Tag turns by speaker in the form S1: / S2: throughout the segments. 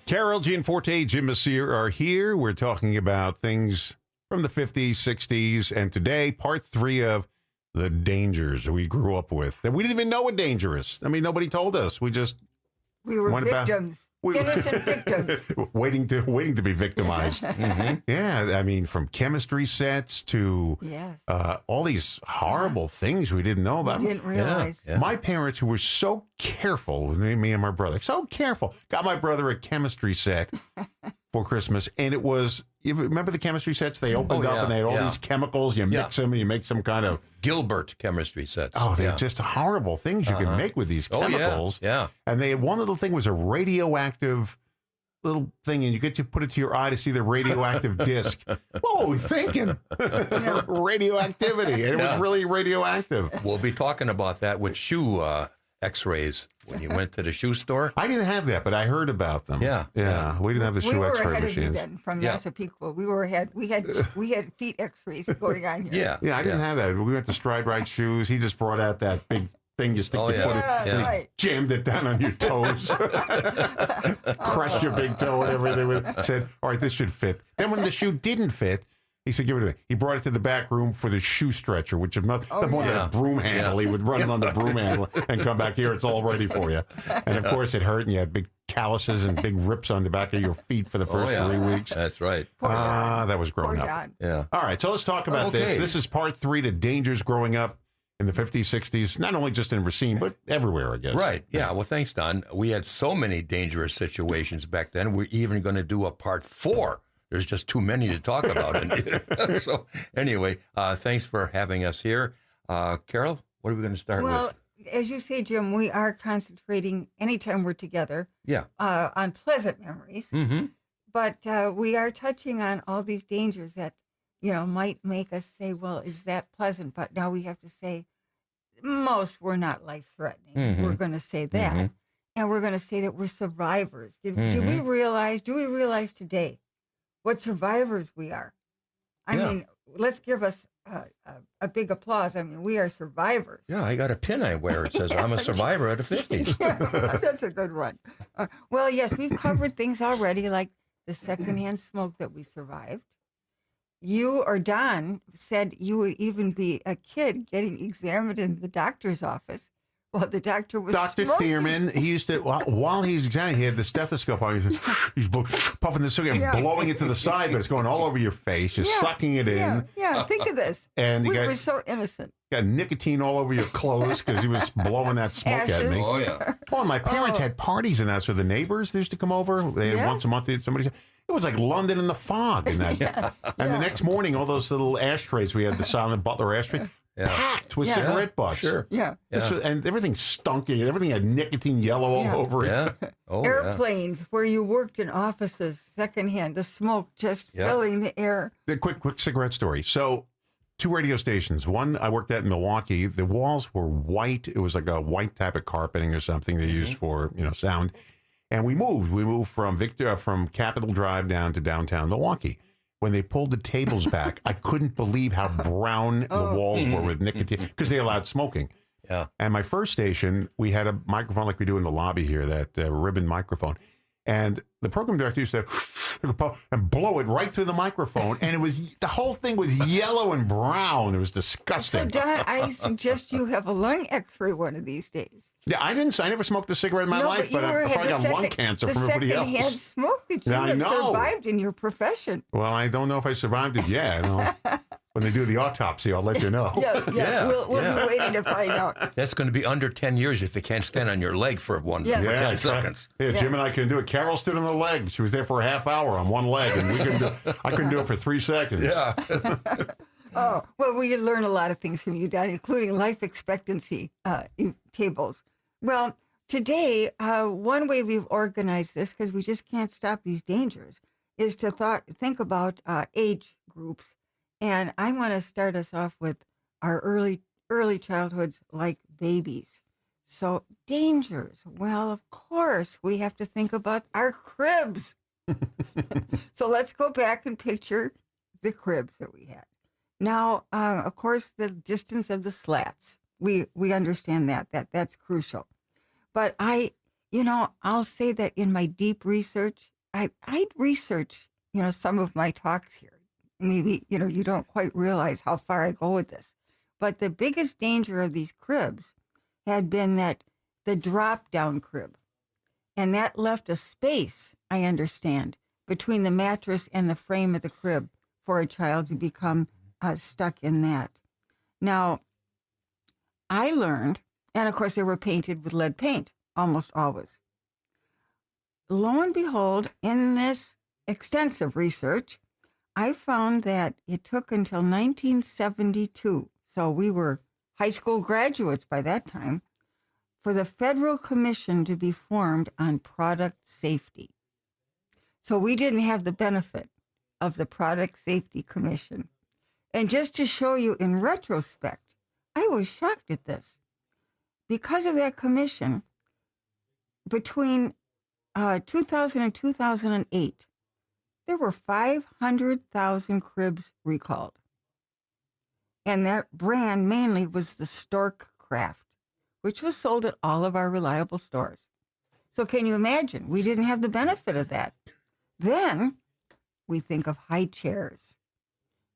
S1: Carol, Gianforte, Jim Mercier are here. We're talking about things from the 50s, 60s, and today, part 3 of the dangers we grew up with that we didn't even know were dangerous. I mean, nobody told us. We
S2: were
S1: went
S3: victims. Innocent victims.
S1: waiting to be victimized.
S3: Mm-hmm.
S1: Yeah, I mean, from chemistry sets to all these horrible things we didn't know about.
S3: We didn't realize.
S1: Yeah. My parents, who were so careful with me and my brother, so careful, got my brother a chemistry set for Christmas, and it was. You remember the chemistry sets? They opened up and they had all these chemicals. You mix them and you make some kind of
S4: Gilbert chemistry sets.
S1: Oh, they're just horrible things you can make with these chemicals.
S4: Yeah.
S1: And they had one little thing was a radioactive little thing, and you get to put it to your eye to see the radioactive disc. What were we thinking? Radioactivity. And it was really radioactive.
S4: We'll be talking about that with shoe x-rays when you went to the shoe store.
S1: I didn't have that, but I heard about them.
S4: Yeah.
S1: We didn't have the shoe x-ray machines.
S3: Then from Massapequa. We were ahead. We had feet x-rays going on here.
S1: Yeah, I didn't have that. We went to Stride Right Shoes. He just brought out that big thing you stick your foot in.
S3: Right.
S1: Jammed it down on your toes. Crushed your big toe and everything. Said, all right, this should fit. Then when the shoe didn't fit, he said, give it to me. He brought it to the back room for the shoe stretcher, which is not more than a broom handle. He would run it on the broom handle and come back here. It's all ready for you. And, of course, it hurt, and you had big calluses and big rips on the back of your feet for the first 3 weeks.
S4: That's right.
S1: That was growing up.
S4: Yeah.
S1: All right, so let's talk about this. This is part 3 to dangers growing up in the 50s, 60s, not only just in Racine, but everywhere, I guess.
S4: Right. Yeah. Well, thanks, Don. We had so many dangerous situations back then. We're even going to do a part 4. There's just too many to talk about. So anyway, thanks for having us here. Carol, what are we going to start with?
S3: Well, as you say, Jim, we are concentrating anytime we're together on pleasant memories.
S4: Mm-hmm.
S3: But we are touching on all these dangers that, might make us say, well, is that pleasant? But now we have to say most were not life-threatening.
S4: Mm-hmm.
S3: We're going to say that. Mm-hmm. And we're going to say that we're survivors. Do we realize today what survivors we are? I mean, let's give us a big applause. I mean, we are survivors.
S4: Yeah, I got a pin I wear. It says, I'm a survivor of the 50s.
S3: That's a good one. Well, yes, we've covered things already, like the secondhand smoke that we survived. You or Don said you would even be a kid getting examined in the doctor's office. Well, the doctor was
S1: Dr.
S3: smoking.
S1: Thierman, he used to, while he's examining, he had the stethoscope on. He's puffing the cigarette and blowing it to the side, but it's going all over your face. You're sucking it in.
S3: Yeah, think of this.
S1: And
S3: we were so innocent.
S1: Got nicotine all over your clothes because he was blowing that smoke at me.
S4: Oh, yeah.
S1: Well, my parents had parties and that, so the neighbors used to come over. They had once a month. Somebody said, it was like London in the fog. And the next morning, all those little ashtrays, we had the Silent Butler ashtray, packed with cigarette butts.
S4: Sure.
S3: Yeah.
S1: And everything stunk. Everything had nicotine yellow all over it.
S4: Yeah. Oh,
S3: airplanes where you worked in offices, secondhand, the smoke just filling the air.
S1: A quick cigarette story. So 2 radio stations. One I worked at in Milwaukee. The walls were white. It was like a white type of carpeting or something they used for sound. And we moved. We moved from Capitol Drive down to downtown Milwaukee. When they pulled the tables back, I couldn't believe how brown the walls were with nicotine because they allowed smoking.
S4: Yeah.
S1: And my first station, we had a microphone like we do in the lobby here, that ribbon microphone. And the program director used to and blow it right through the microphone. And the whole thing was yellow and brown. It was disgusting.
S3: So, Don, I suggest you have a lung x-ray one of these days.
S1: Yeah, I never smoked a cigarette in my life, but I probably got lung cancer from everybody else.
S3: The secondhand smoke that you have survived in your profession.
S1: Well, I don't know if I survived it yet. When they do the autopsy, I'll let you know.
S3: Yeah. We'll be waiting to find out.
S4: That's going to be under 10 years if you can't stand on your leg for 10 seconds.
S1: Yeah, Jim and I can do it. Carol stood on the leg. She was there for a half hour on one leg, and I couldn't do it for 3 seconds.
S4: Yeah.
S3: Well, we learn a lot of things from you, Don, including life expectancy tables. Well, today, one way we've organized this, because we just can't stop these dangers, is to think about age groups. And I want to start us off with our early childhoods, like babies. So dangers. Well, of course, we have to think about our cribs. So let's go back and picture the cribs that we had. Now, of course, the distance of the slats. We understand that's crucial. But I'll say that in my deep research, I'd research, some of my talks here. Maybe, you don't quite realize how far I go with this. But the biggest danger of these cribs had been that the drop-down crib. And that left a space, I understand, between the mattress and the frame of the crib for a child to become stuck in that. Now, I learned, and of course they were painted with lead paint, almost always. Lo and behold, in this extensive research, I found that it took until 1972, so we were high school graduates by that time, for the Federal Commission to be formed on product safety. So we didn't have the benefit of the Product Safety Commission. And just to show you in retrospect, I was shocked at this. Because of that commission, between 2000 and 2008, there were 500,000 cribs recalled. And that brand mainly was the Stork Craft, which was sold at all of our reliable stores. So can you imagine? We didn't have the benefit of that. Then we think of high chairs.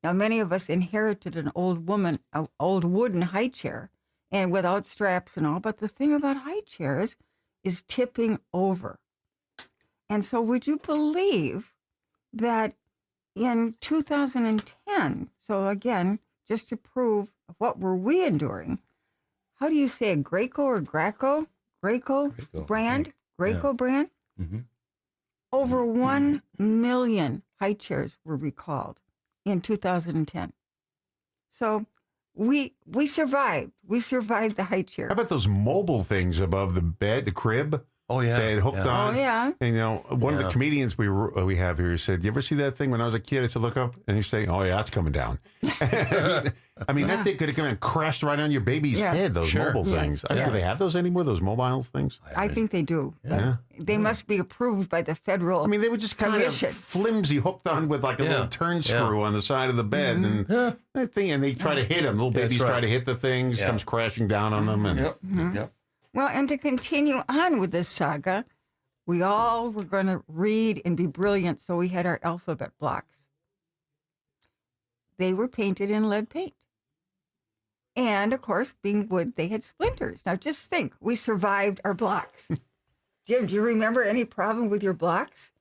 S3: Now, many of us inherited an old wooden high chair, and without straps and all. But the thing about high chairs is tipping over. And so would you believe that in 2010, so again, just to prove what were we enduring, how do you say it, Graco or Graco? Graco brand? Graco brand?
S4: Mm-hmm.
S3: Over 1 million high chairs were recalled in 2010. So we survived. We survived the high chair.
S1: How about those mobile things above the bed, the crib?
S4: Oh, yeah.
S1: They had hooked on.
S3: Oh, yeah.
S1: And, one of the comedians we have here said, "You ever see that thing when I was a kid?" I said, "Look up." And he's saying, "Oh, yeah, it's coming down." I mean, that thing could have come and crashed right on your baby's head, those mobile things. Do they have those anymore, those mobile things?
S3: I think they do.
S1: Yeah.
S3: They must be approved by the federal.
S1: I mean, they were just kind
S3: commission.
S1: of flimsy, hooked on with like a little turn screw on the side of the bed. And that thing, and they try to hit them. Little babies try to hit the things, comes crashing down on them. And
S4: Yep.
S3: Well, and to continue on with this saga, we all were going to read and be brilliant, so we had our alphabet blocks. They were painted in lead paint. And, of course, being wood, they had splinters. Now, just think, we survived our blocks. Jim, do you remember any problem with your blocks?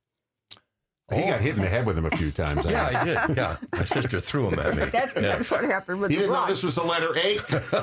S1: He got hit in the head with them a few times.
S4: Yeah, I did. Yeah. My sister threw them at me.
S3: That's what happened with
S1: You
S3: the
S1: didn't know
S3: blocks.
S1: this was the letter A?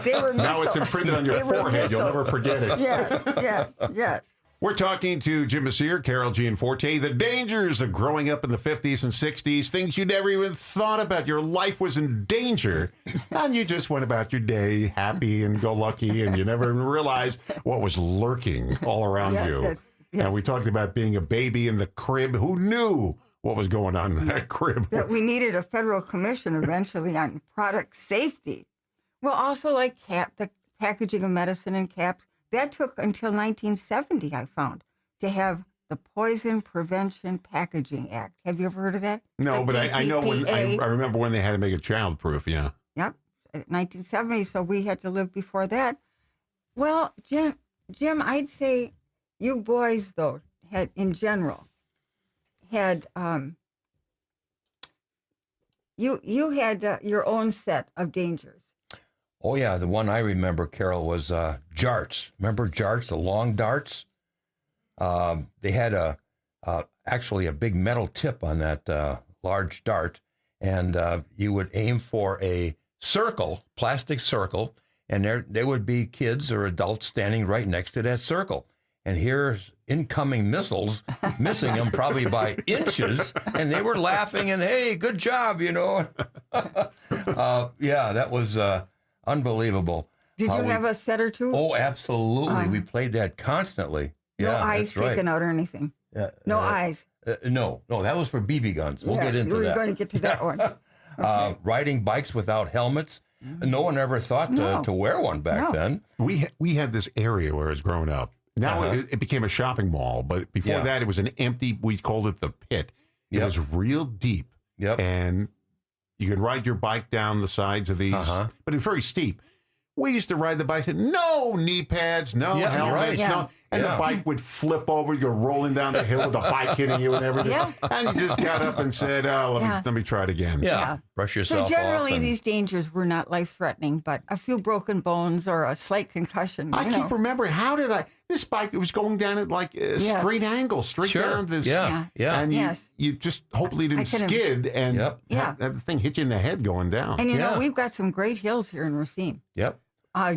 S3: They were
S1: Now it's
S3: missiles.
S1: imprinted on your
S3: They were
S1: forehead. You'll
S3: missiles.
S1: never forget it.
S3: Yes.
S1: We're talking to Jim Mercier, Carol Gianforte, the dangers of growing up in the 50s and 60s, things you never even thought about. Your life was in danger, and you just went about your day happy and go lucky, and you never even realized what was lurking all around you.
S3: Yes.
S1: And we talked about being a baby in the crib. Who knew what was going on in that crib?
S3: That we needed a federal commission eventually on product safety. Well, also like the packaging of medicine and caps. That took until 1970, I found, to have the Poison Prevention Packaging Act. Have you ever heard of that?
S1: No,
S3: The
S1: but I know when
S3: PPPA.
S1: I remember when they had to make it childproof. Yeah.
S3: Yep, 1970. So we had to live before that. Well, Jim, I'd say you boys though had in general had you had your own set of dangers.
S4: Oh, yeah. The one I remember, Carol, was jarts. Remember jarts, the long darts? They had actually a big metal tip on that large dart, and you would aim for a circle, plastic circle, and there would be kids or adults standing right next to that circle. And here's incoming missiles, missing them probably by inches, and they were laughing and, hey, good job, Yeah, that was unbelievable.
S3: Did you have a set or two?
S4: Oh, absolutely. We played that constantly.
S3: No
S4: Yeah,
S3: eyes
S4: that's right.
S3: taken out or anything. No eyes.
S4: No, that was for BB guns. We'll get into
S3: We're
S4: that.
S3: going to get to that one.
S4: Riding bikes without helmets. No one ever thought to wear one back then.
S1: We had this area where I was growing up. Now it became a shopping mall, but before that it was an empty, we called it the pit. It was real deep.
S4: Yep.
S1: And you could ride your bike down the sides of these, but it's very steep. We used to ride the bike, no knee pads, no helmets, no. and the bike would flip over. You go rolling down the hill with the bike hitting you and everything.
S3: Yeah.
S1: And you just got up and said, let me try it again.
S4: Yeah. Brush yourself
S3: So generally,
S4: off.
S3: these dangers were not life-threatening, but a few broken bones or a slight concussion.
S1: I keep remembering, this bike, it was going down at like a straight angle, straight down this.
S4: Yeah.
S1: And you just hopefully didn't skid and have the thing hit you in the head going down.
S3: And you know, we've got some great hills here in Racine.
S4: Yep.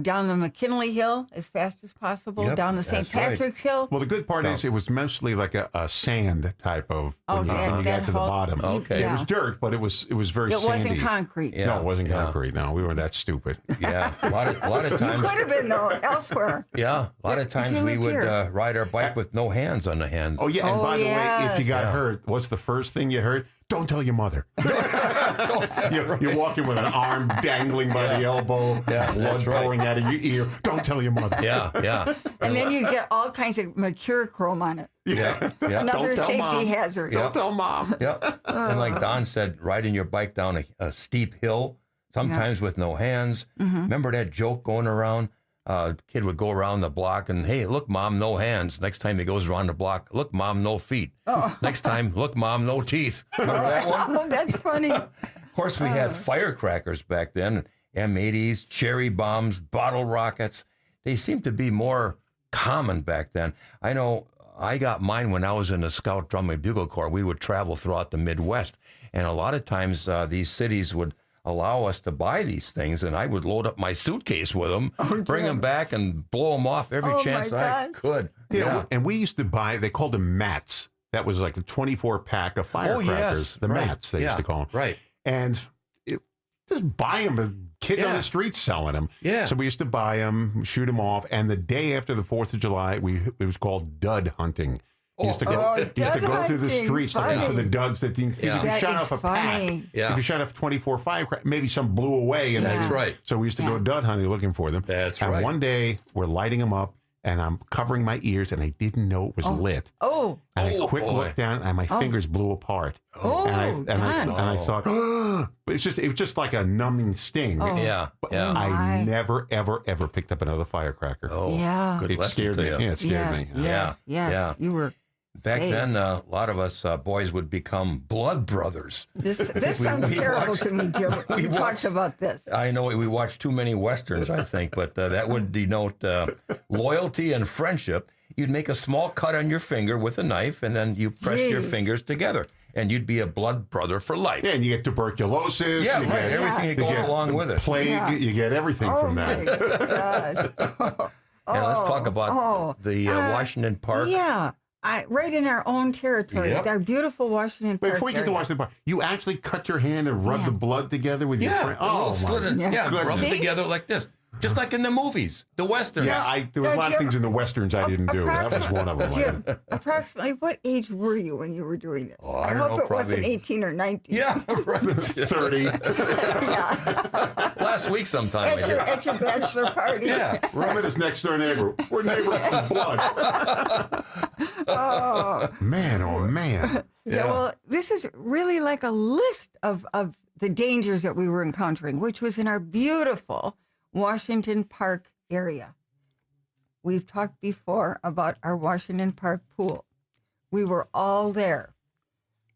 S3: Down the McKinley Hill as fast as possible, down the St. Patrick's Hill.
S1: Well, the good part is it was mostly like a sand type of when you got to the bottom.
S4: Okay.
S1: It was dirt, but it was very sandy.
S3: It wasn't concrete.
S4: Yeah.
S1: No, it wasn't concrete. No, we weren't that stupid.
S4: Yeah. A lot of times.
S3: You could have been, though, elsewhere.
S4: Yeah. A lot of times we would ride our bike with no hands on the hand.
S1: Oh, yeah. And by the way, if you got hurt, what's the first thing you heard? Don't tell your mother. You're walking with an arm dangling by the elbow, blood pouring out of your ear. Don't tell your mother.
S4: Yeah.
S3: And then you'd get all kinds of mercurochrome on it.
S4: Yeah.
S3: Another safety
S1: Mom.
S3: hazard.
S1: Don't tell Mom.
S4: Yep. And like Don said, riding your bike down a steep hill, sometimes with no hands. Remember that joke going around? Kid would go around the block and, hey, look, Mom, no hands. Next time he goes around the block, look, Mom, no feet. Next time, look, Mom, no teeth. Remember that one?
S3: Oh, that's funny.
S4: Of course, we had firecrackers back then, M80s, cherry bombs, bottle rockets. They seemed to be more common back then. I know I got mine when I was in the Scout Drum and Bugle Corps. We would travel throughout the Midwest, and a lot of times these cities would allow us to buy these things, and I would load up my suitcase with them, bring them back, and blow them off every chance I could.
S1: You know, and we used to buy, they called them mats. That was like a 24-pack of firecrackers. The mats, they used to call them.
S4: Right.
S1: And just buy them. Kids on the streets selling them.
S4: Yeah.
S1: So we used to buy them, shoot them off, and the day after the 4th of July, it was called dud hunting. You used to go through the streets looking for the duds that if you shot off a pack, if you shot off 24 firecrackers, maybe some blew away. And
S4: That's right.
S1: So we used to go dud hunting looking for them.
S4: That's
S1: and
S4: right.
S1: one day we're lighting them up, and I'm covering my ears, and I didn't know it was lit.
S3: Oh.
S1: And I quick looked down, and my fingers blew apart.
S3: Oh,
S1: and I thought, but it was just like a numbing sting.
S4: Yeah.
S1: But I never, ever, ever picked up another firecracker.
S4: Oh,
S3: yeah.
S4: Good
S1: It
S4: lesson
S1: scared
S4: to
S1: me.
S4: you.
S1: Yeah, it scared me.
S3: Yes.
S4: Yeah.
S3: You were
S4: Back
S3: saved.
S4: then, a lot of us boys would become blood brothers.
S3: This sounds terrible to me, Jim. We talked about this.
S4: I know we watched too many Westerns, I think, but that would denote loyalty and friendship. You'd make a small cut on your finger with a knife, and then you press your fingers together, and you'd be a blood brother for life.
S1: Yeah, and you get tuberculosis.
S4: Yeah,
S1: you
S4: right.
S1: get
S4: Everything that goes along with it.
S1: plague. You get everything from that.
S3: God.
S4: And let's talk about the Washington Park.
S3: Yeah. Right in our own territory, our beautiful Washington Park.
S1: Before you get to Washington Park, you actually cut your hand and rub the blood together with your friend.
S4: Oh,
S1: my
S4: rub it together like this. Just like in the movies, the Westerns.
S1: Yeah, there was a lot of things in the Westerns I didn't do. That was one of them.
S3: Jim, approximately what age were you when you were doing this?
S4: Oh,
S3: I
S4: don't
S3: hope
S4: know,
S3: it wasn't
S4: probably-
S3: 18 or 19.
S4: Yeah, right.
S1: 30.
S4: Last week sometime.
S3: At your bachelor party.
S4: Yeah.
S1: Rub it his next door neighbor. We're neighbors from blood. Man, oh man.
S3: Yeah, well, this is really like a list of the dangers that we were encountering, which was in our beautiful Washington Park area. We've talked before about our Washington Park pool. We were all there.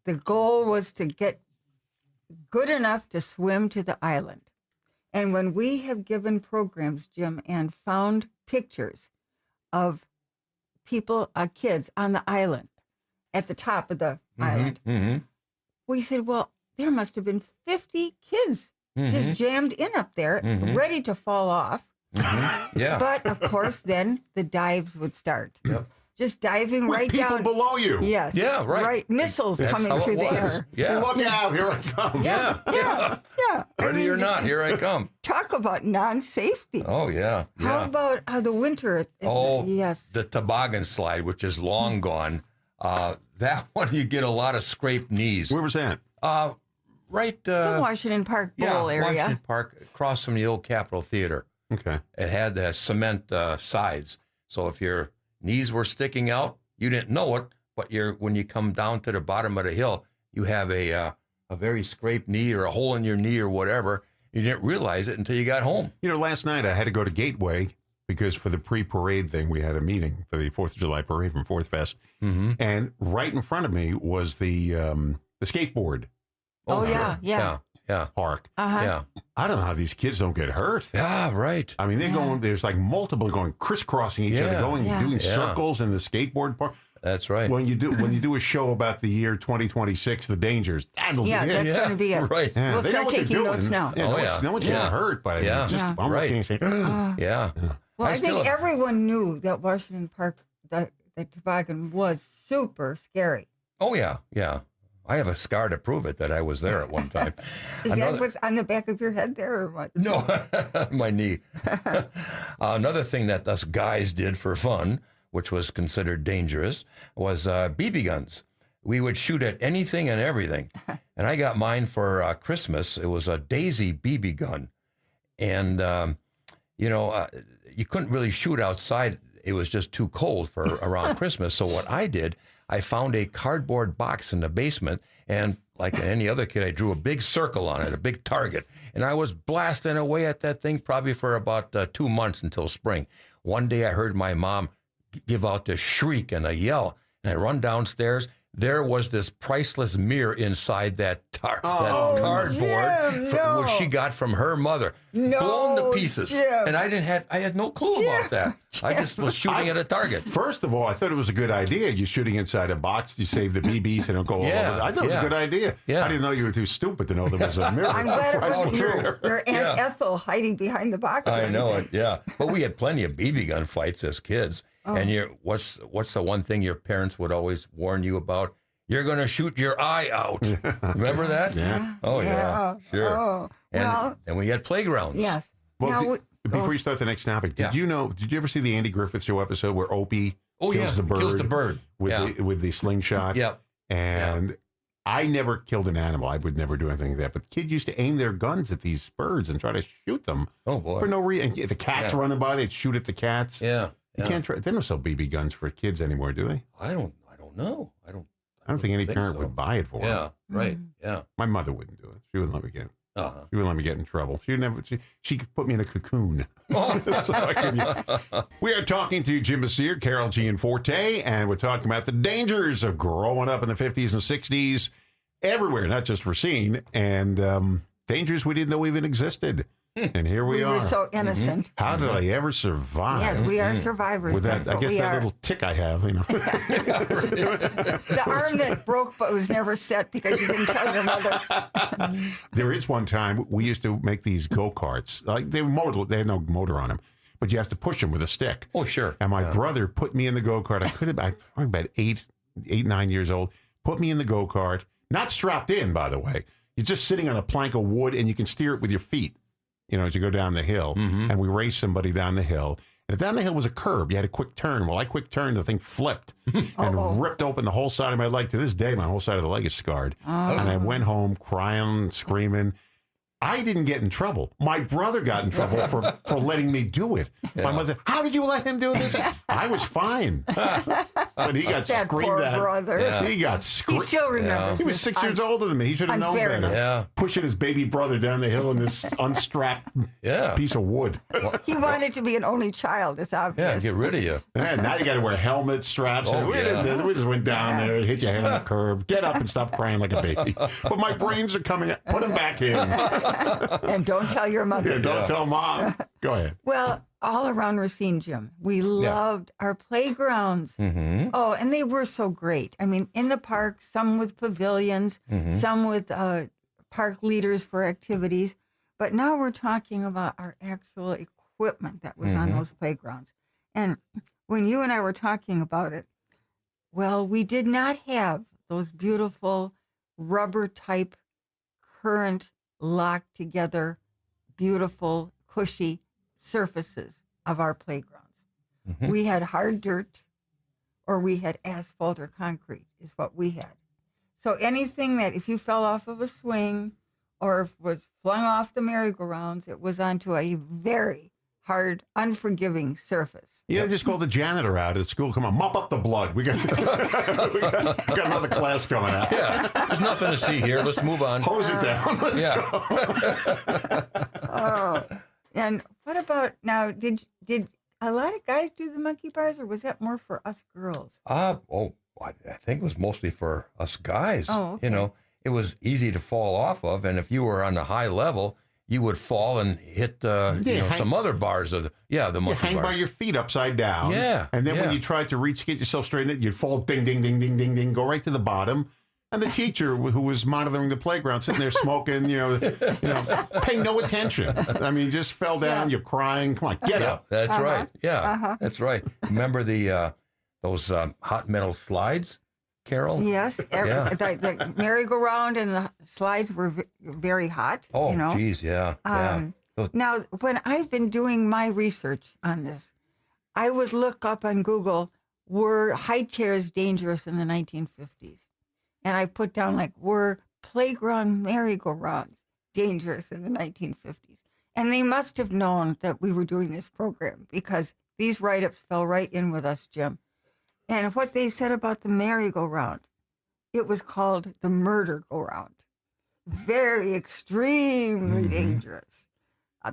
S3: The goal was to get good enough to swim to the island. And when we have given programs, Jim, and found pictures of people, kids on the island, at the top of the island, we said, well, there must have been 50 kids just jammed in up there, ready to fall off.
S4: Yeah.
S3: But, of course, then the dives would start.
S4: Yep.
S3: Just diving
S1: With
S3: right
S1: people
S3: down.
S1: below you.
S3: Yes.
S4: Yeah, right.
S3: Missiles
S4: That's
S3: coming
S4: how it
S3: through the
S4: was.
S3: air.
S4: Yeah.
S1: Look out, here I come.
S4: Yeah.
S3: Yeah.
S4: Ready or not, here I come.
S3: Talk about non-safety.
S4: Oh, yeah.
S3: How about the winter? Yes.
S4: The toboggan slide, which is long gone. That one, you get a lot of scraped knees.
S1: Where was that?
S4: Right.
S3: The Washington Park Bowl area.
S4: Washington Park, across from the old Capitol Theater.
S1: Okay.
S4: It had the cement sides. So if your knees were sticking out, you didn't know it, but when you come down to the bottom of the hill, you have a very scraped knee or a hole in your knee or whatever. You didn't realize it until you got home.
S1: You know, last night I had to go to Gateway because for the pre-parade thing, we had a meeting for the 4th of July parade from Fourth Fest. And right in front of me was the skateboard
S3: Oh,
S4: sure.
S3: yeah.
S4: Yeah.
S1: park.
S4: Yeah.
S1: I don't know how these kids don't get hurt.
S4: Yeah, right.
S1: I mean, they're going, there's like multiple going crisscrossing each other,
S4: Yeah.
S1: going, doing
S4: Yeah.
S1: circles in the skateboard park.
S4: That's right.
S1: When you do a show about the year 2026, the dangers, that'll
S3: Yeah,
S1: be it.
S3: that's going to be it.
S4: Right.
S1: Yeah,
S3: We'll
S1: they know
S3: start
S1: what they're
S3: taking notes
S1: doing.
S3: now.
S1: Yeah,
S4: Oh,
S1: no one's
S4: yeah.
S1: getting hurt by
S4: Yeah.
S1: it. Just,
S3: Yeah.
S1: I'm
S4: Right.
S1: looking and saying,
S4: Yeah.
S3: Well, I
S4: still-
S3: think everyone knew that Washington Park, that toboggan was super scary.
S4: Oh, yeah. Yeah. I have a scar to prove it that I was there at one time.
S3: Is that what's on the back of your head there or what?
S4: No, my knee. Another thing that us guys did for fun, which was considered dangerous, was BB guns. We would shoot at anything and everything. And I got mine for Christmas. It was a Daisy BB gun. And, you couldn't really shoot outside. It was just too cold for around Christmas. So what I did, I found a cardboard box in the basement, and like any other kid, I drew a big circle on it, a big target, and I was blasting away at that thing probably for about 2 months until spring. One day I heard my mom give out this shriek and a yell, and I run downstairs. There was this priceless mirror inside that cardboard
S3: Jim,
S4: which she got from her mother,
S3: No,
S4: blown to pieces.
S3: Jim.
S4: And I had no clue about that. I just was shooting at a target.
S1: First of all, I thought it was a good idea. You're shooting inside a box. You save the BBs. They don't go all
S4: Yeah,
S1: over. I thought it was a good idea.
S4: Yeah.
S1: I didn't know you were too stupid to know there was a mirror.
S3: I'm glad it wasn't your Aunt
S4: Yeah.
S3: Ethel hiding behind the box.
S4: I know it, yeah. But we had plenty of BB gun fights as kids.
S3: Oh.
S4: And what's the one thing your parents would always warn you about? You're going to shoot your eye out. Remember that?
S1: Yeah.
S4: Oh, yeah. Sure.
S3: Oh, well,
S4: And we had playgrounds.
S3: yes.
S1: Well,
S3: Now,
S1: before you start the next topic, did you ever see the Andy Griffith Show episode where Opie kills the bird?
S4: Kills the bird.
S1: With the slingshot.
S4: Yep.
S1: And I never killed an animal. I would never do anything like that. But kids used to aim their guns at these birds and try to shoot them
S4: Oh, boy.
S1: for no reason. And the cats running by, they'd shoot at the cats.
S4: Yeah.
S1: You can't try. They don't sell BB guns for kids anymore, do they?
S4: I don't know.
S1: I don't think any parent
S4: so.
S1: would buy it for them.
S4: Yeah, right. Yeah.
S1: My mother wouldn't do it. She wouldn't let me get.
S4: Uh-huh.
S1: She wouldn't let me get in trouble. She would never. She could put me in a cocoon.
S4: Oh.
S1: So I could- we are talking to Jim Mercier, Carol Gianforte, and we're talking about the dangers of growing up in the 50s and 60s everywhere, not just Racine, and dangers we didn't know even existed. And here we are.
S3: were so innocent.
S1: How did I ever survive?
S3: Yes, we are survivors.
S1: With that,
S3: That's
S1: I
S3: what
S1: guess
S3: we
S1: that
S3: are.
S1: little tick I have, you know.
S3: The arm that broke but was never set because you didn't tell your mother.
S1: There is one time we used to make these go-karts. Like they had no motor on them, but you have to push them with a stick.
S4: Oh, sure.
S1: And my brother put me in the go-kart. I could have been probably about 9 years old. Put me in the go-kart, not strapped in, by the way. You're just sitting on a plank of wood and you can steer it with your feet, you know, as you go down the hill. And we raced somebody down the hill. And down the hill was a curb. You had a quick turn. Well, I quick turned, the thing flipped and ripped open the whole side of my leg. To this day, my whole side of the leg is scarred. And I went home crying, screaming. I didn't get in trouble. My brother got in trouble for letting me do it. My mother, how did you let him do this? I was fine. But he got
S3: That
S1: screamed
S3: poor
S1: at.
S3: brother.
S4: Yeah.
S1: He got
S3: He
S1: screamed.
S3: still remembers.
S1: He was
S3: this.
S1: 6 years older than me. He should have known better.
S3: Unfairness.
S4: Yeah.
S1: Pushing his baby brother down the hill in this unstrapped
S4: Yeah.
S1: piece of wood.
S3: He wanted to be an only child. It's
S4: Yeah,
S3: obvious.
S4: get rid of you.
S1: And now you got to wear helmets, straps.
S4: Oh,
S1: and we,
S4: yeah.
S1: we just went down there, hit your head on the curb, get up and stop crying like a baby. But my brains are coming out. Put them back in.
S3: And don't tell your mother.
S1: Yeah, don't tell mom. Go ahead.
S3: Well, all around Racine, Jim, we loved our playgrounds.
S4: Mm-hmm.
S3: Oh, and they were so great. I mean, in the park, some with pavilions, some with park leaders for activities. But now we're talking about our actual equipment that was on those playgrounds. And when you and I were talking about it, well, we did not have those beautiful rubber type current locked together, beautiful, cushy surfaces of our playgrounds. We had hard dirt or we had asphalt or concrete is what we had. So anything that if you fell off of a swing or if was flung off the merry-go-rounds, it was onto a very hard, unforgiving surface.
S1: Yeah, just call the janitor out at school. Come on, mop up the blood. We got, we got another class coming out.
S4: Yeah. There's nothing to see here. Let's move on.
S1: Hose it down.
S4: Yeah.
S3: Oh, and what about now? Did a lot of guys do the monkey bars, or was that more for us girls?
S4: I think it was mostly for us guys.
S3: Oh, okay.
S4: You know, it was easy to fall off of, and if you were on a high level, you would fall and hit some other bars of the monkey
S1: You hang
S4: bars.
S1: by your feet upside down.
S4: Yeah,
S1: And then
S4: yeah.
S1: when you tried to reach, get yourself straight in it, you'd fall ding, ding, ding, ding, ding, ding, go right to the bottom. And the teacher who was monitoring the playground, sitting there smoking, paying no attention. I mean, just fell down. You're crying. Come on, get up.
S4: That's right. Yeah, that's right. Remember those hot metal slides, Carol?
S3: Yes. The merry-go-round and the slides were very hot.
S4: Oh, geez, yeah.
S3: Now, when I've been doing my research on this, I would look up on Google, were high chairs dangerous in the 1950s? And I put down, were playground merry-go-rounds dangerous in the 1950s? And they must have known that we were doing this program because these write-ups fell right in with us, Jim. And what they said about the merry-go-round, it was called the murder-go-round. Very extremely dangerous.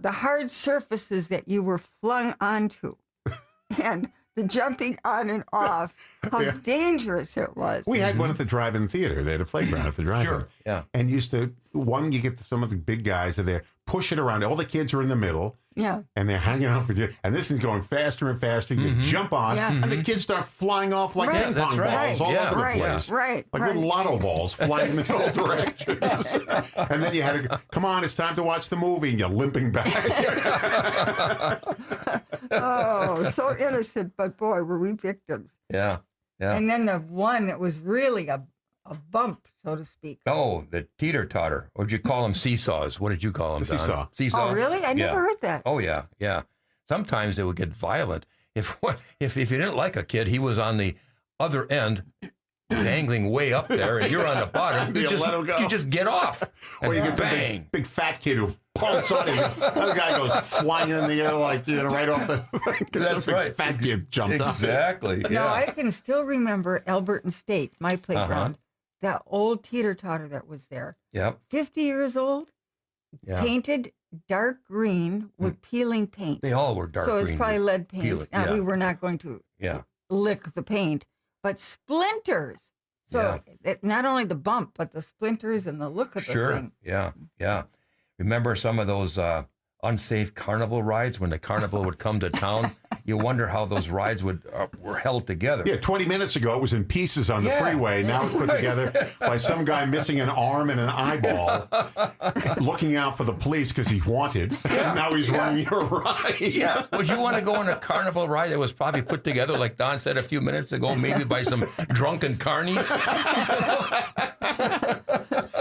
S3: The hard surfaces that you were flung onto and the jumping on and off, how dangerous it was.
S1: We had one at the drive-in theater. They had a playground at the drive-in.
S4: Sure, yeah.
S1: And you get some of the big guys are there, push it around. All the kids are in the middle.
S3: Yeah.
S1: And they're hanging out with you. And this thing's going faster and faster. You jump on, and the kids start flying off like ping pong balls all over the place.
S3: Right.
S1: Like little lotto balls flying in all directions. And then you had to go, come on, it's time to watch the movie. And you're limping back.
S3: Oh, so innocent, but boy, were we victims.
S4: Yeah.
S3: And then the one that was really a bump, so to speak.
S4: Oh, the teeter-totter. Or did you call them seesaws? What did you call them, Don? Seesaw.
S3: Oh, really? I never heard that.
S4: Oh, yeah. Sometimes they would get violent. If you didn't like a kid, he was on the other end, dangling way up there, and you're on the bottom. You just get off.
S1: Or you get some big fat kid who pulls on him. Another guy goes flying in the air right off the...
S4: That's right.
S1: Fat kid jumped off.
S4: Exactly.
S3: No, I can still remember Alberton State, my playground. That old teeter-totter that was there.
S4: Yep.
S3: 50 years old, painted dark green with peeling paint.
S4: They all were dark green.
S3: So it's probably lead paint. Now, we were not going to lick the paint, but splinters. So not only the bump, but the splinters and the look of the thing.
S4: Yeah. Remember some of those unsafe carnival rides when the carnival would come to town? You wonder how those rides were held together.
S1: Yeah, 20 minutes ago, it was in pieces on the freeway. Now it's put together by some guy missing an arm and an eyeball, looking out for the police because he's wanted. And now he's running your ride.
S4: Yeah. Would you want to go on a carnival ride that was probably put together, like Don said a few minutes ago, maybe by some drunken carnies?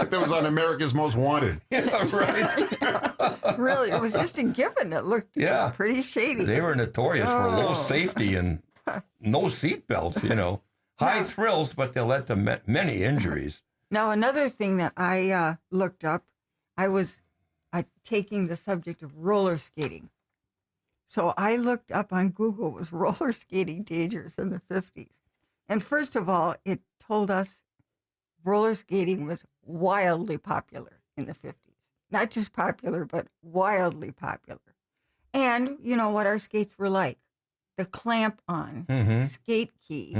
S1: That was on America's Most Wanted.
S4: Right.
S3: Really, it was just a given. It looked pretty shady.
S4: They were notorious for low safety and no seatbelts, High thrills, but they led to many injuries.
S3: Now, another thing that I looked up, I was taking the subject of roller skating. So I looked up on Google, was roller skating dangerous in the 50s? And first of all, it told us roller skating was wildly popular in the 50s. Not just popular, but wildly popular. And you know what our skates were like? The clamp-on skate key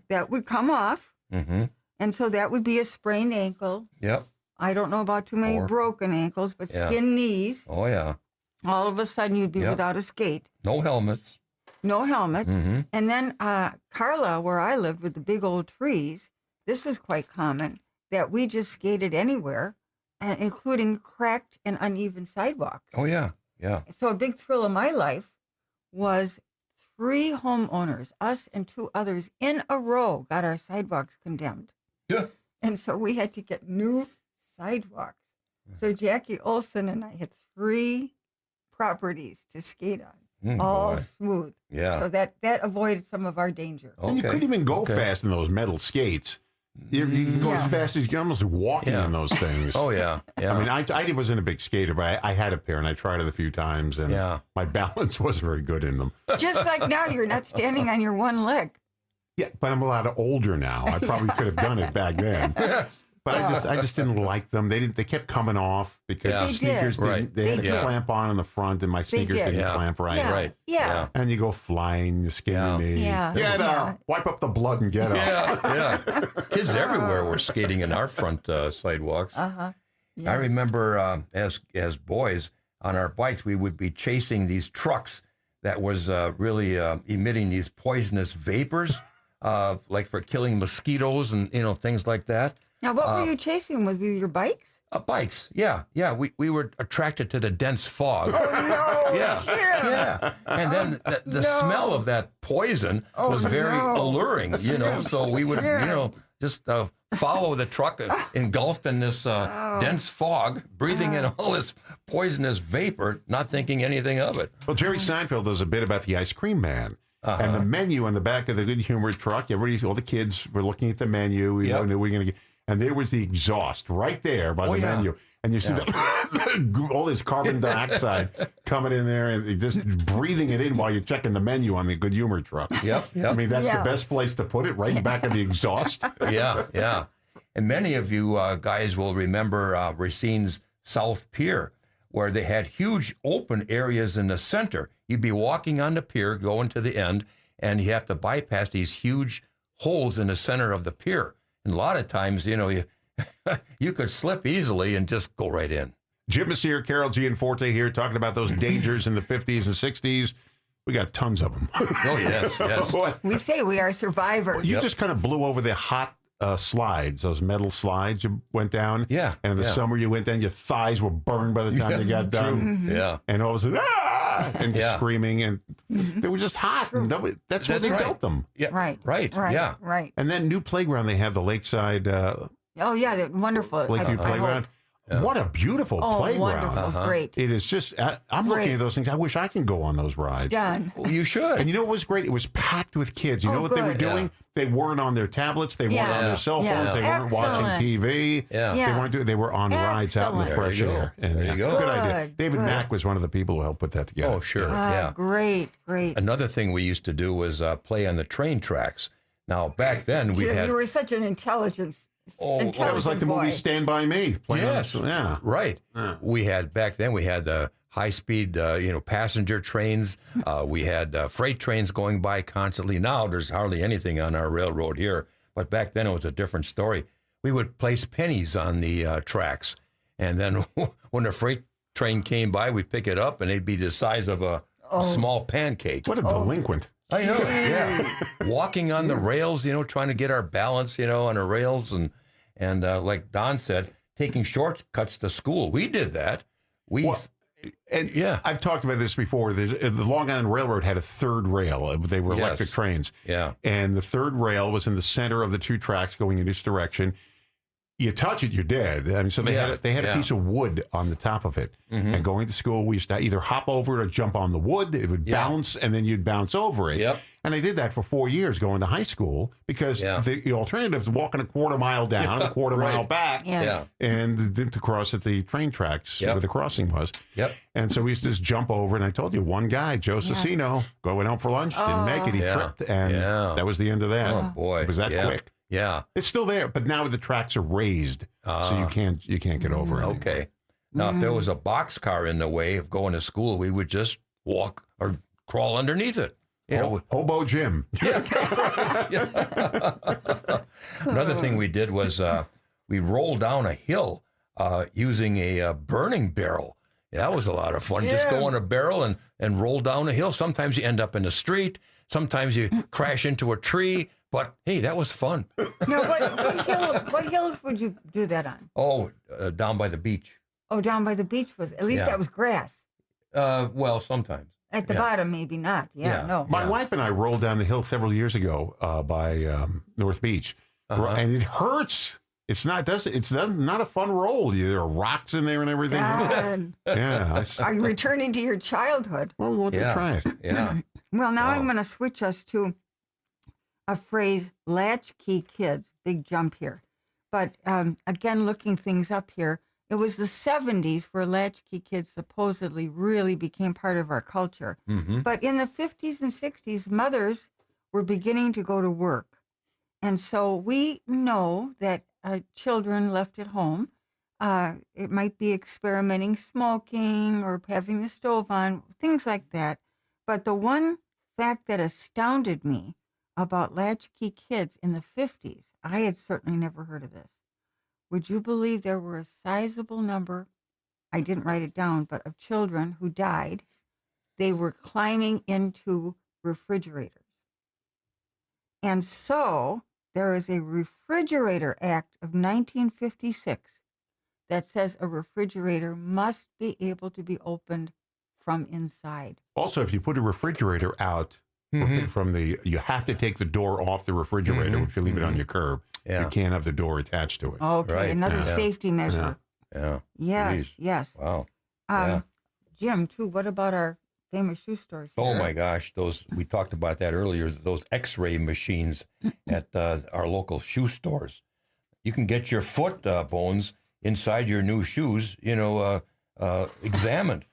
S3: that would come off. And so that would be a sprained ankle.
S4: Yep.
S3: I don't know about too many broken ankles, but skinned knees.
S4: Oh, yeah.
S3: All of a sudden, you'd be without a skate.
S4: No helmets.
S3: No helmets. And then Carla, where I lived with the big old trees, this was quite common, that we just skated anywhere, including cracked and uneven sidewalks.
S4: Oh, yeah.
S3: So a big thrill of my life was 3 homeowners, us and 2 others, in a row got our sidewalks condemned.
S4: Yeah.
S3: And so we had to get new sidewalks. So Jackie Olson and I had 3 properties to skate on, all smooth.
S4: Yeah.
S3: So that avoided some of our danger.
S1: And you couldn't even go fast in those metal skates. You can go as fast as you can, almost walking in those things.
S4: Oh, yeah.
S1: I mean, I wasn't a big skater, but I had a pair, and I tried it a few times, and my balance wasn't very good in them.
S3: Just like now, you're not standing on your one leg.
S1: Yeah, but I'm a lot older now. I probably could have done it back then. But I just didn't like them. They kept coming off because
S4: Yeah.
S1: the sneakers
S4: Right.
S1: didn't. They had
S3: They
S1: a
S3: did.
S1: clamp on in the front, and my sneakers
S3: did.
S1: didn't
S4: Yeah.
S1: clamp right.
S3: Yeah.
S4: Right.
S3: Yeah.
S1: And you go flying, you skin your
S4: Yeah.
S1: knee.
S3: Yeah.
S1: Get
S3: Yeah.
S1: up, wipe up the blood and get up.
S4: Yeah. Kids everywhere were skating in our front sidewalks.
S3: Uh-huh.
S4: I remember as boys on our bikes, we would be chasing these trucks that was really emitting these poisonous vapors, like for killing mosquitoes and things like that.
S3: Now, what were you chasing? Was it your bikes?
S4: Bikes, yeah. We were attracted to the dense fog.
S3: No.
S4: Yeah. And then the smell of that poison was very alluring, so we would, just follow the truck engulfed in this dense fog, breathing in all this poisonous vapor, not thinking anything of it.
S1: Well, Jerry Seinfeld does a bit about the ice cream man. And the menu on the back of the Good Humor truck, all the kids were looking at the menu. We knew we were going to get. And there was the exhaust right there by the menu. And you see all this carbon dioxide coming in there and just breathing it in while you're checking the menu on the Good Humor truck.
S4: Yep.
S1: I mean, that's the best place to put it, right in back of the exhaust.
S4: Yeah. And many of you guys will remember Racine's South Pier, where they had huge open areas in the center. You'd be walking on the pier, going to the end, and you have to bypass these huge holes in the center of the pier. And a lot of times, you could slip easily and just go right in.
S1: Jim Mercier, Carol Gianforte here talking about those dangers in the 50s and 60s. We got tons of them.
S4: Oh, yes.
S3: We say we are survivors.
S1: You just kind of blew over the hot slides, those metal slides you went down.
S4: Yeah.
S1: And in the summer you went down, your thighs were burned by the time you got done.
S4: Yeah.
S1: And all of a sudden, and screaming. And they were just hot. And that's why they built them.
S4: Yeah.
S3: Right.
S4: Yeah.
S3: Right.
S1: And that new playground they have, the Lakeside
S3: Oh, yeah, they're wonderful.
S1: Lakeview Playground. What a beautiful playground.
S3: Wonderful. Great.
S1: It is just, I'm looking at those things. I wish I can go on those rides.
S3: Done.
S4: Well, you should.
S1: And you know what was great? It was packed with kids. You know what they were
S3: good.
S1: doing? They weren't on their tablets. They weren't on their cell phones.
S3: Yeah.
S1: They weren't watching
S3: Excellent.
S1: TV.
S4: Yeah.
S3: Yeah.
S1: They weren't doing. They were on rides out in the
S3: Excellent.
S1: fresh
S4: There you go.
S1: air. And
S4: There you go.
S1: Good idea.
S3: Good,
S1: David
S3: good.
S1: Mack was one of the people who helped put that together.
S4: Oh, sure. Yeah.
S3: Great.
S4: Another thing we used to do was play on the train tracks. Now, back then, we
S3: Jim,
S4: had...
S3: you were such an intelligent
S1: That was like the movie Stand By Me.
S4: Yes.
S1: Yeah.
S4: Right.
S1: Yeah.
S4: Back then we had high-speed, passenger trains. We had freight trains going by constantly. Now there's hardly anything on our railroad here. But back then it was a different story. We would place pennies on the tracks. And then when the freight train came by, we'd pick it up and it'd be the size of a small pancake.
S1: What a delinquent.
S4: I know, yeah. Walking on the rails, trying to get our balance, on the rails. And like Don said, taking shortcuts to school. We did that.
S1: I've talked about this before. The Long Island Railroad had a third rail. They were electric trains.
S4: Yeah.
S1: And the third rail was in the center of the two tracks going in each direction. You touch it, you're dead. I mean, so they had a piece of wood on the top of it. And going to school, we used to either hop over it or jump on the wood. It would bounce, and then you'd bounce over it.
S4: Yep.
S1: And I did that for 4 years going to high school because the alternative is walking a quarter mile down, a quarter mile back, and then to cross at the train tracks where the crossing was.
S4: Yep.
S1: And so we used to just jump over, and I told you, one guy, Joe Cicino, going out for lunch, didn't make it. He tripped, and that was the end of that.
S4: Oh, boy.
S1: It was that quick.
S4: Yeah.
S1: It's still there, but now the tracks are raised, so you can't get over it.
S4: Okay. Now, if there was a boxcar in the way of going to school, we would just walk or crawl underneath it.
S1: Hobo Jim.
S4: Another thing we did was we rolled down a hill using a burning barrel. That was a lot of fun. Just go on a barrel and roll down a hill. Sometimes you end up in the street. Sometimes you crash into a tree. But, hey, that was fun.
S3: Now, what hills would you do that on?
S4: Oh, down by the beach.
S3: Oh, down by the beach was, at least that was grass.
S4: Well, sometimes.
S3: At the bottom, maybe not. No.
S1: My wife and I rolled down the hill several years ago by North Beach, and it hurts. It's not a fun roll. There are rocks in there and everything.
S3: Are you returning to your childhood?
S1: Well, we want to try it.
S4: Yeah.
S3: Well, now I'm going to switch us to a phrase, latchkey kids, big jump here. But again, looking things up here, it was the 70s where latchkey kids supposedly really became part of our culture. But in the 50s and 60s, mothers were beginning to go to work. And so we know that children left at home. It might be experimenting, smoking, or having the stove on, things like that. But the one fact that astounded me about latchkey kids in the 50s, I had certainly never heard of this. Would you believe there were a sizable number, I didn't write it down, but of children who died? They were climbing into refrigerators. And so there is a Refrigerator Act of 1956 that says a refrigerator must be able to be opened from inside.
S1: Also, if you put a refrigerator out from you have to take the door off the refrigerator if you leave it on your curb.
S4: Yeah.
S1: You can't have the door attached to it.
S3: Okay,
S4: Right.
S3: another safety measure.
S4: Yeah.
S3: Yes,
S4: Jeez.
S3: yes.
S4: Wow. Yeah.
S3: Jim, too, what about our famous shoe stores here?
S4: Oh my gosh, we talked about that earlier. Those X-ray machines at our local shoe stores. You can get your foot bones inside your new shoes, examined.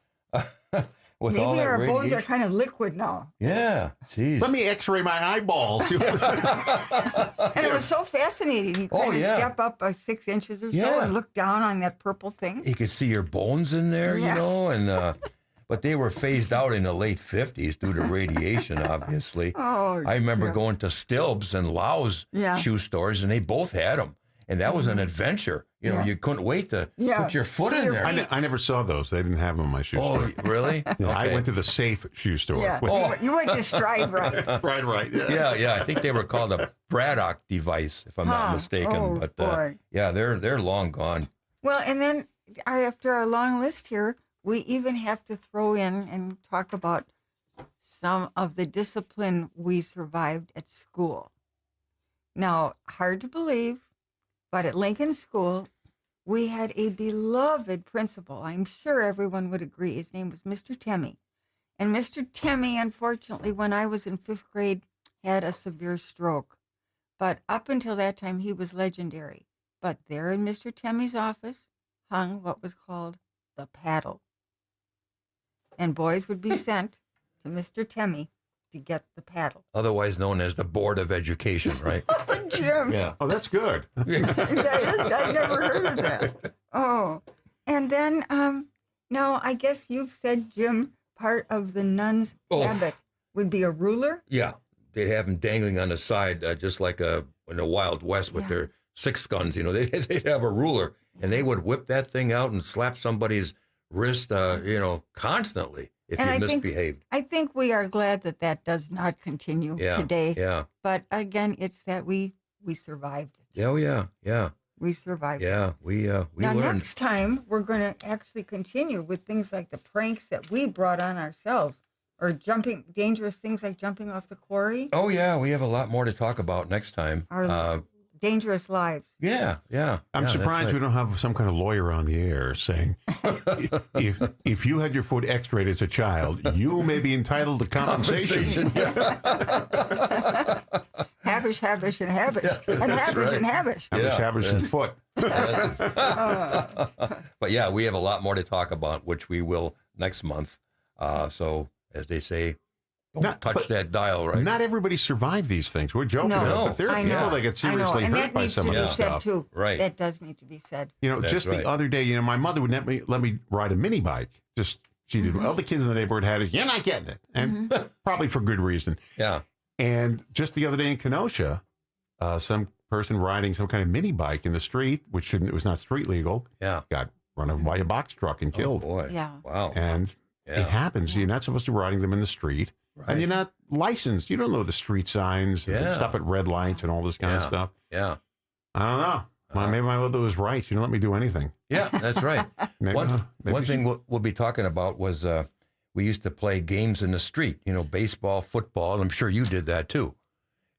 S4: With all
S3: Maybe
S4: that
S3: our bones
S4: radiation.
S3: are kind of liquid now.
S4: Yeah, geez.
S1: Let me x-ray my eyeballs.
S3: And it was so fascinating. You kind of step up 6 inches or so
S4: Yeah.
S3: and look down on that purple thing.
S4: You could see your bones in there,
S3: Yeah.
S4: and but they were phased out in the late 50s due to radiation, obviously.
S3: Oh,
S4: I remember going to Stilbs and Lau's shoe stores, and they both had them. And that was an adventure. You couldn't wait to put your foot
S3: See
S4: in
S3: your
S4: there.
S3: feet.
S1: I never saw those. They didn't have them in my shoe
S4: Oh,
S1: store.
S4: really?
S1: Yeah, I
S4: Okay.
S1: went to the Safe shoe store.
S3: Yeah, you went to Stride Right.
S1: Right. Yeah.
S4: Yeah. I think they were called a Braddock device, if I'm not mistaken.
S3: Oh,
S4: but
S3: boy.
S4: yeah, they're long gone.
S3: Well, and then after our long list here, we even have to throw in and talk about some of the discipline we survived at school. Now, hard to believe, but at Lincoln School, we had a beloved principal. I'm sure everyone would agree. His name was Mr. Temmie. And Mr. Temmie, unfortunately, when I was in 5th grade, had a severe stroke. But up until that time, he was legendary. But there in Mr. Temmie's office hung what was called the paddle. And boys would be sent to Mr. Temmie to get the paddle.
S4: Otherwise known as the Board of Education, right?
S3: Jim,
S4: Yeah.
S1: Oh, that's good.
S3: that is, I've never heard of that. Oh, and then now I guess you've said, Jim, part of the nun's habit would be a ruler.
S4: Yeah. They'd have them dangling on the side, just like in the Wild West with their 6 guns. They'd have a ruler, and they would whip that thing out and slap somebody's wrist, constantly if you misbehaved.
S3: I think we are glad that does not continue today.
S4: Yeah.
S3: But again, it's that we survived it.
S4: Oh, yeah.
S3: We survived it.
S4: Yeah. We
S3: Now,
S4: learned.
S3: next time, we're going to actually continue with things like the pranks that we brought on ourselves, or dangerous things like jumping off the quarry,
S4: Oh, yeah. We have a lot more to talk about next time.
S3: our dangerous lives.
S4: Yeah.
S1: I'm
S4: that's
S1: surprised
S4: right.
S1: we don't have some kind of lawyer on the air saying, if you had your foot x-rayed as a child, you may be entitled to compensation.
S3: Habish, habish, and habish. And habish, and habish.
S1: Habish and foot.
S4: But yeah, we have a lot more to talk about, which we will next month. So, as they say, don't touch that dial, right?
S1: Not everybody survived these things. We're joking
S3: No,
S1: about it, but there are
S3: I
S1: people
S3: know.
S1: that get seriously
S3: and
S1: hurt
S3: that
S1: by
S3: needs
S1: some
S3: to
S1: of
S3: be
S1: this
S3: said
S1: stuff.
S3: too.
S4: Right.
S3: That does need to be said.
S4: That's
S1: Just
S4: right.
S1: the other day, my mother would let me ride a mini bike. She did. All the kids in the neighborhood had it. You're not getting it, and probably for good reason.
S4: Yeah.
S1: And just the other day in Kenosha, some person riding some kind of mini bike in the street, which it was not street legal,
S4: Yeah.
S1: got run over by a box truck and killed.
S4: Oh, boy.
S3: Yeah.
S4: Wow.
S1: And
S4: Yeah.
S1: it happens. You're not supposed to be riding them in the street.
S4: Right.
S1: And you're not licensed. You don't know the street signs,
S4: Yeah.
S1: stop at red lights and all this kind of stuff.
S4: Yeah.
S1: I don't know. Maybe my mother was right. She didn't let me do anything.
S4: Yeah, that's right.
S1: Maybe,
S4: One thing we'll be talking about was we used to play games in the street, baseball, football, and I'm sure you did that too.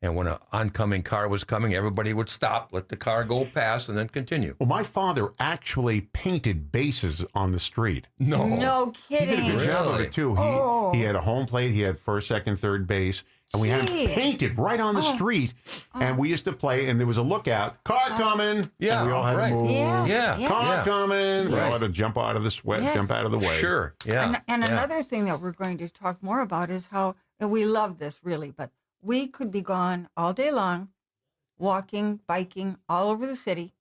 S4: And when an oncoming car was coming, everybody would stop, let the car go past, and then continue.
S1: Well, my father actually painted bases on the street.
S3: No
S1: He did a
S3: kidding.
S1: good job of
S4: Really?
S1: it, too.
S3: Oh.
S1: He had a home plate. He had first, second, third base. And we had
S3: Gee.
S1: him painted right on the street. And we used to play, and there was a lookout. Car coming.
S4: Yeah,
S1: And we all had
S4: right.
S1: to move.
S3: Yeah.
S1: Car coming. We all
S3: Yes.
S1: had to jump out of the sweat,
S3: Yes.
S1: jump out of the way.
S4: Sure, yeah.
S3: And
S4: yeah.
S3: another thing that we're going to talk more about is how, and we love this really, but we could be gone all day long, walking, biking all over the city,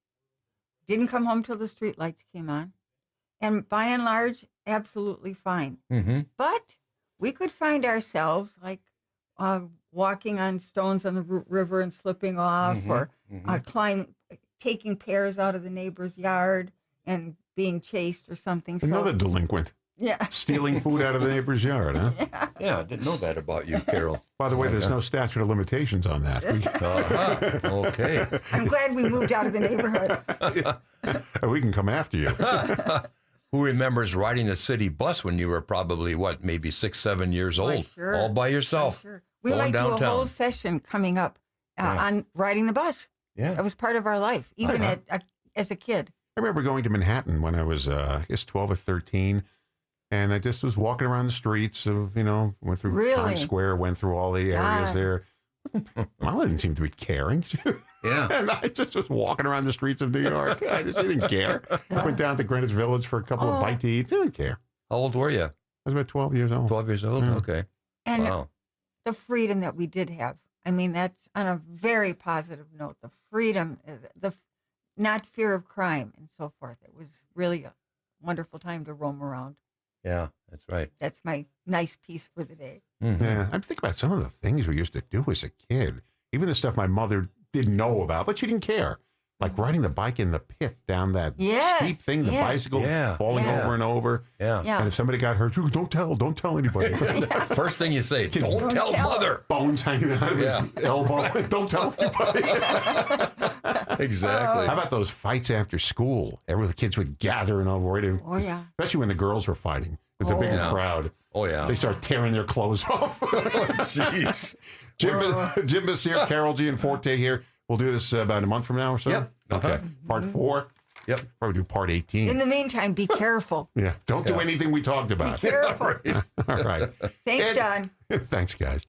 S3: Didn't come home till the street lights came on. And by and large, absolutely fine.
S4: Mm-hmm.
S3: But we could find ourselves like walking on stones on the river and slipping off, or taking pears out of the neighbor's yard and being chased or something.
S1: Another delinquent.
S3: Yeah.
S1: Stealing food out of the neighbor's yard, huh?
S4: Yeah, I didn't know that about you, Carol.
S1: By the way, there's no statute of limitations on that.
S4: Okay.
S3: I'm glad we moved out of the neighborhood.
S1: We can come after you.
S4: Who remembers riding the city bus when you were probably, maybe 6, 7 years old?
S3: Sure.
S4: All by yourself.
S3: Sure. We
S4: going
S3: might do a
S4: downtown.
S3: whole session coming up on riding the bus.
S4: Yeah.
S3: That was part of our life, even as a kid.
S1: I remember going to Manhattan when I was, I guess, 12 or 13. And I just was walking around the streets of, went through Times Square, went through all the areas there. Mama didn't seem to be caring.
S4: Yeah.
S1: And I just was walking around the streets of New York. I didn't care. I went down to Greenwich Village for a couple of bite to eat. Didn't care.
S4: How old were you?
S1: I was about 12 years old.
S4: 12 years old?
S1: Yeah.
S4: Okay.
S3: And
S4: Wow.
S3: the freedom that we did have. I mean, that's on a very positive note. The freedom, the not fear of crime and so forth. It was really a wonderful time to roam around.
S4: Yeah, that's right.
S3: That's my nice piece for the day.
S4: Mhm.
S1: Yeah. I'm thinking about some of the things we used to do as a kid. Even the stuff my mother didn't know about, but she didn't care. Like riding the bike in the pit down that steep thing, the bicycle falling over and over.
S4: Yeah.
S3: Yeah.
S1: And if somebody got hurt, don't tell anybody.
S4: First thing you say, don't tell mother.
S1: Bones hanging out of his elbow. Don't tell anybody.
S4: Exactly.
S1: How about those fights after school? The kids would gather and avoid it.
S3: Oh, yeah.
S1: Especially when the girls were fighting. It was a big crowd.
S4: Oh, yeah.
S1: They start tearing their clothes off.
S4: Jeez.
S1: Jim Mercier, Carol Gianforte here. We'll do this about a month from now or so.
S4: Yep.
S1: Okay. Part 4.
S4: Yep.
S1: Probably do part 18.
S3: In the meantime, be careful.
S1: Yeah. Don't do anything we talked about.
S3: Careful.
S1: All right.
S3: Thanks, John.
S1: Thanks, guys.